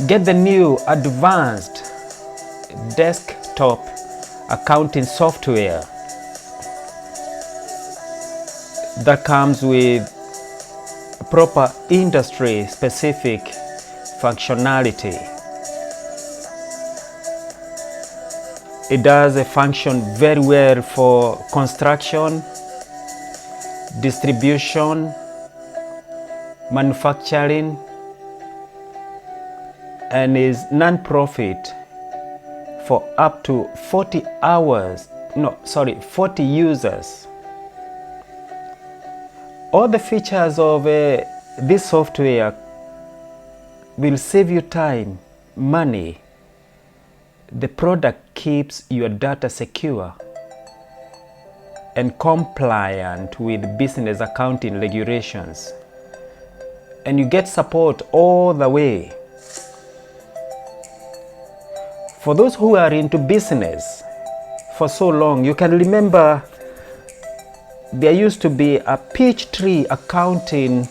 Get the new advanced desktop accounting software that comes with proper industry specific functionality. It does function very well for construction, distribution, manufacturing, and is non-profit for up to 40 users. All the features of this software will save you time, money. The product keeps your data secure and compliant with business accounting regulations. And you get support all the way. For those who are into business for so long, you can remember there used to be a Peachtree Accounting.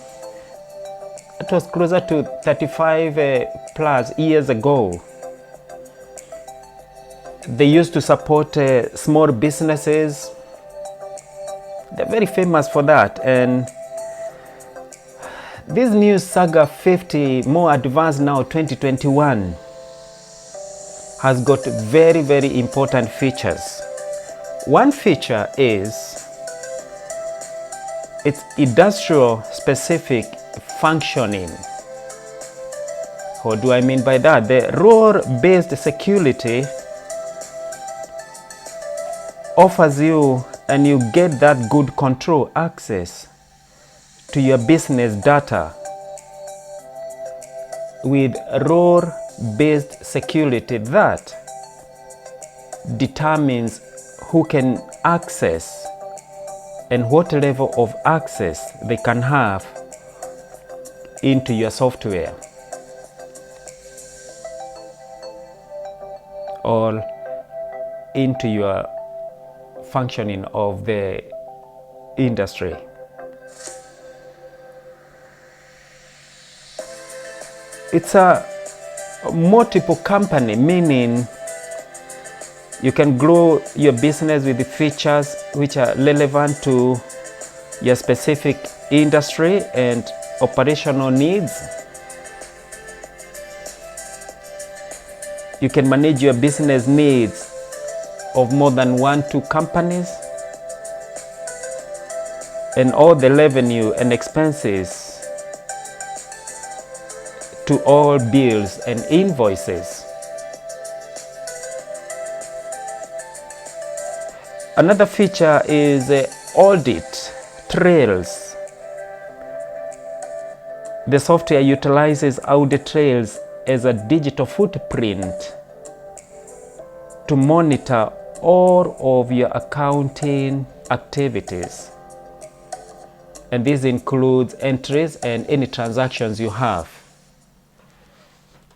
It was closer to 35 plus years ago. They used to support small businesses. They're very famous for that. And this new Saga 50, more advanced now, 2021, has got very, very important features. One feature is its industrial specific functioning. What do I mean by that? The role-based security offers you, and you get that good control access to your business data with role-based security that determines who can access and what level of access they can have into your software or into your functioning of the industry. It's a multiple company, meaning you can grow your business with the features which are relevant to your specific industry and operational needs. You can manage your business needs of more than 1-2 companies, and all the revenue and expenses to all bills and invoices. Another feature is audit trails. The software utilizes audit trails as a digital footprint to monitor all of your accounting activities. And this includes entries and any transactions you have.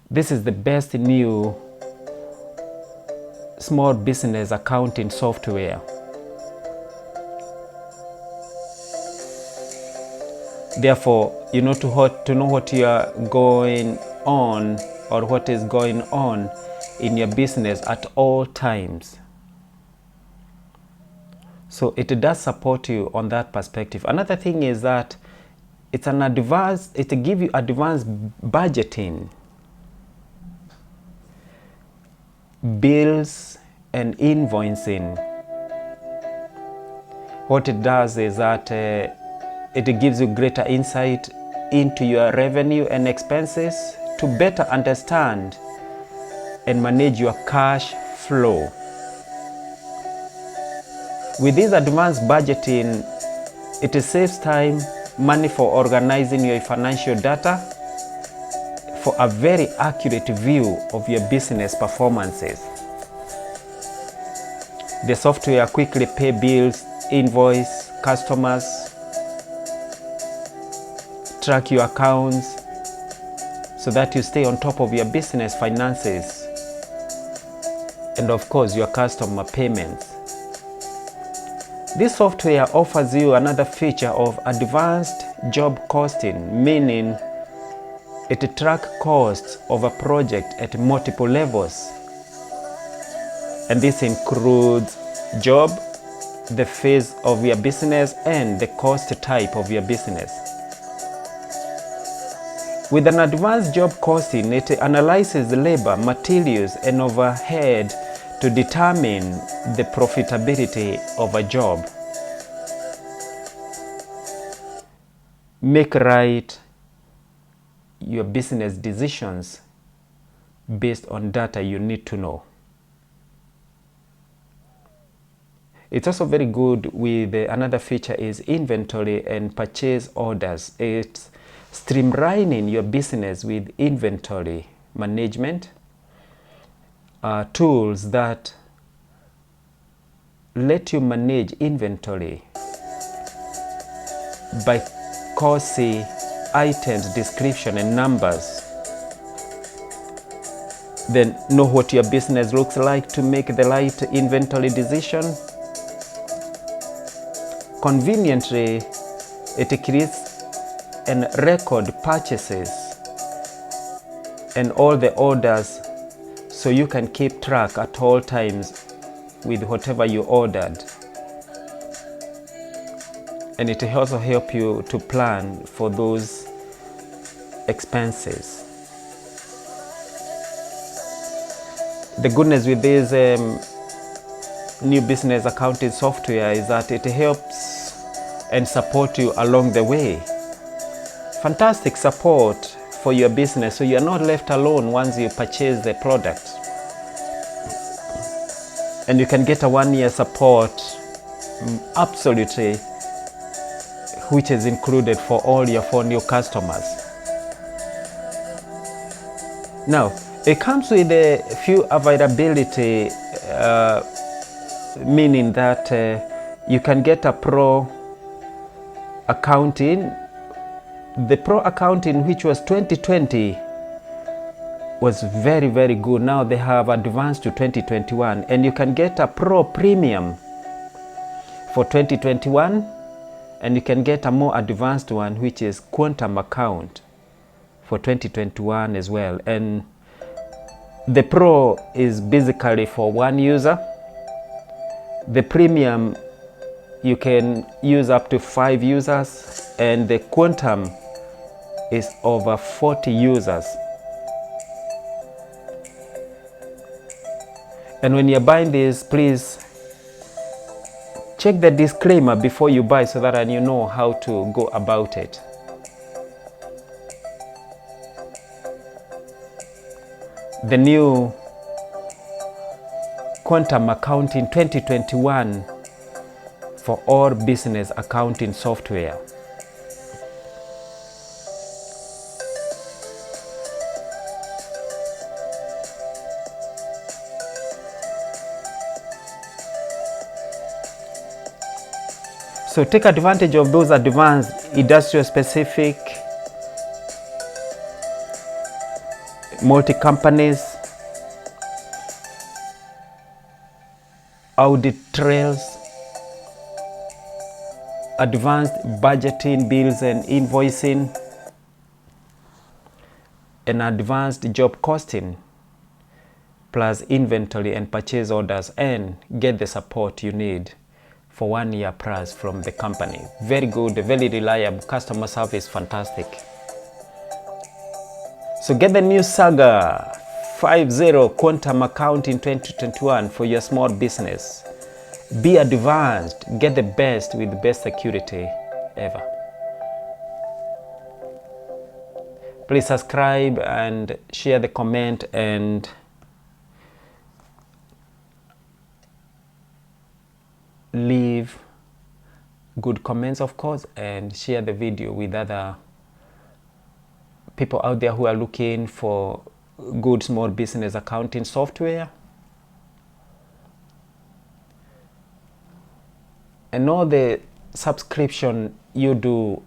This is the best new small business accounting software. Therefore, you know to know what you are going on or what is going on in your business at all times. So it does support you on that perspective. Another thing is that it gives you advanced budgeting, bills and invoicing. What it does is that it gives you greater insight into your revenue and expenses to better understand and manage your cash flow. With this advanced budgeting, it saves time, money for organizing your financial data for a very accurate view of your business performances. The software quickly pay bills, invoice customers, track your accounts so that you stay on top of your business finances and of course your customer payments. This software offers you another feature of advanced job costing, meaning It tracks costs of a project at multiple levels. And this includes job, the phase of your business, and the cost type of your business. With an advanced job costing, it analyzes labor, materials, and overhead to determine the profitability of a job. Make right your business decisions based on data you need to know. It's also very good with another feature is inventory and purchase orders. It's streamlining your business with inventory management tools that let you manage inventory by costing, items, description, and numbers. Then know what your business looks like to make the right inventory decision. Conveniently, it creates and record purchases and all the orders so you can keep track at all times with whatever you ordered. And it will also help you to plan for those expenses. The goodness with this new business accounting software is that it helps and supports you along the way. Fantastic support for your business, so you're not left alone once you purchase the product. And you can get a 1-year support absolutely, which is included for all your 4 new customers. Now, it comes with a few availability, meaning that you can get a Pro Accounting. The Pro Accounting, which was 2020, was very, very good. Now they have advanced to 2021, and you can get a Pro Premium for 2021, and you can get a more advanced one, which is Quantum Account for 2021 as well. And the Pro is basically for 1 user. The Premium, you can use up to 5 users, and the Quantum is over 40 users. And when you're buying this, please check the disclaimer before you buy so that you know how to go about it. The new Quantum Accounting 2021 for all business accounting software. So take advantage of those advanced industrial specific multi-companies, audit trails, advanced budgeting, bills and invoicing, and advanced job costing, plus inventory and purchase orders, and get the support you need for 1 year plus from the company. Very good, very reliable, customer service, fantastic. So get the new Saga 50 Quantum Accounting 2021 for your small business. Be advanced, get the best with the best security ever. Please subscribe and share the comment and leave good comments, of course, and share the video with other people out there who are looking for good small business accounting software. And all the subscription you do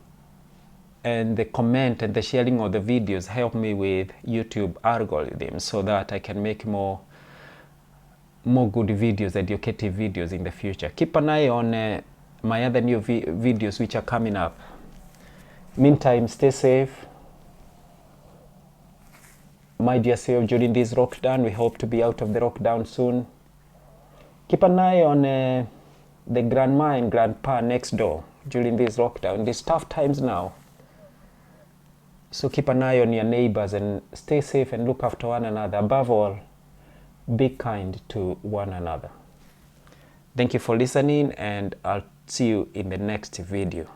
and the comment and the sharing of the videos help me with YouTube algorithms so that I can make more good videos, educative videos in the future. Keep an eye on my other new videos which are coming up. Meantime, stay safe, Mind yourself during this lockdown. We hope to be out of the lockdown soon. Keep an eye on the grandma and grandpa next door during this lockdown. These tough times now. So keep an eye on your neighbors and stay safe and look after one another. Above all, be kind to one another. Thank you for listening, and I'll see you in the next video.